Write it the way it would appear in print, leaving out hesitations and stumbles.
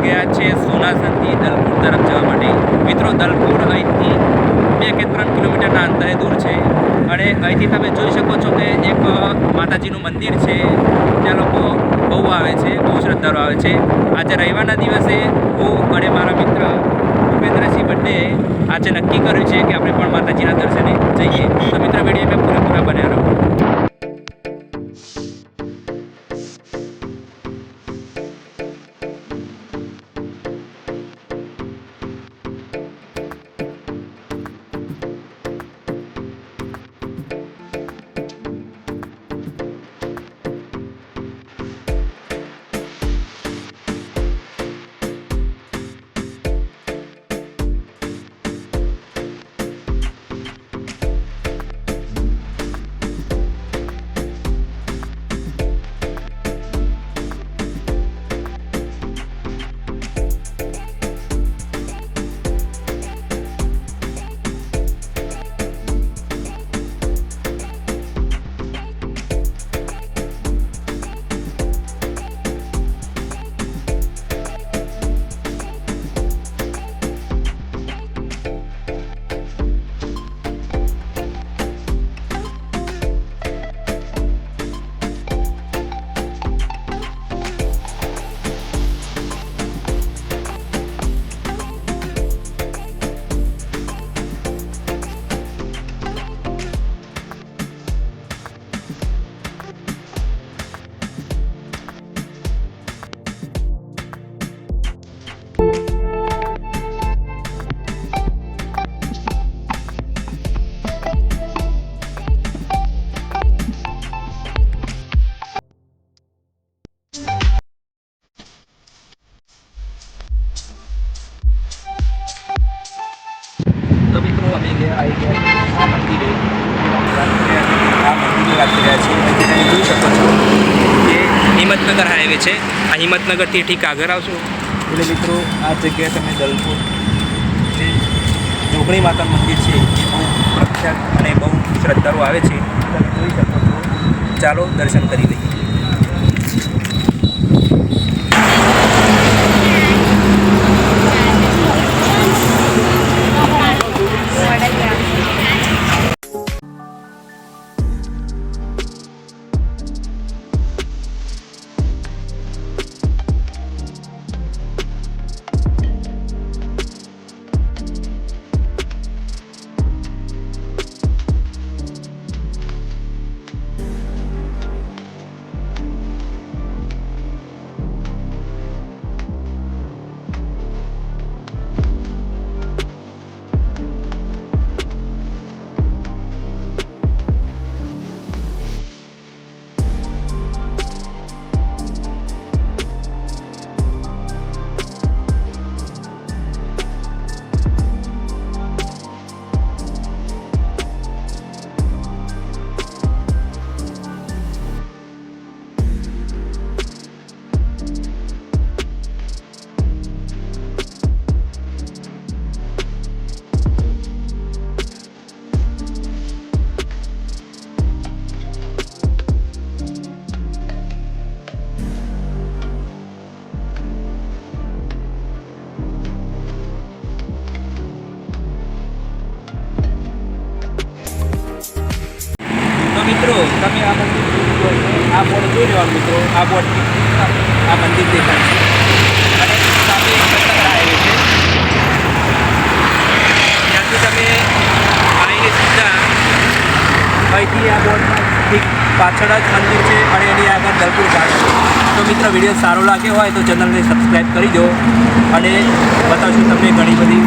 ગયા છે સોનાસરથી દલપુર તરફ જવા માટે। મિત્રો દલપુર અહીંથી 2 કે 3 કિલોમીટરના અંતરે દૂર છે અને અહીંથી તમે જોઈ શકો છો કે એક માતાજીનું મંદિર છે, ત્યાં લોકો બહુ આવે છે, બહુ શ્રદ્ધાળુ આવે છે। આજે રવિવારના દિવસે હું અને મારા મિત્ર ભૂપેન્દ્રસિંહ બંને આજે નક્કી કર્યું છે કે આપણે પણ માતાજીના દર્શને જઈએ। તો મિત્ર વિડીયોમાં પૂરેપૂરા બન્યા રહો। तो मित्रों अभी आई गया आ मंदिर आ मंदिर વાત કર્યા છે। તમે જોઈ શકો છો કે હિંમતનગર હાઈવે છે। આ હિંમતનગરથી ઠીક આગળ આવશો એટલે મિત્રો આ જગ્યાએ તમે દલપુર જે જોગણી માતાનું મંદિર છે એ બહુ પ્રખ્યાત અને બહુ શ્રદ્ધાળુ આવે છે। તમે જોઈ શકો છો, ચાલો દર્શન કરી લઈએ। મિત્રો તમે આ મંદિર આ બોર્ડ જોઈ લેવાનું મિત્રો, આ બોર્ડથી આ મંદિર દેખાય છે અને સામે હિંમતનગર હાઈવે છે। ત્યાંથી તમે આવીને સીધા અહીંથી આ બોર્ડમાં ઠીક પાછળ જ મંદિર છે અને એની આગળ દલપુર ઘાટ છે। તો મિત્રો વિડીયો સારો લાગ્યો હોય તો ચેનલને સબસ્ક્રાઈબ કરી દો અને બતાવશું તમને ઘણી બધી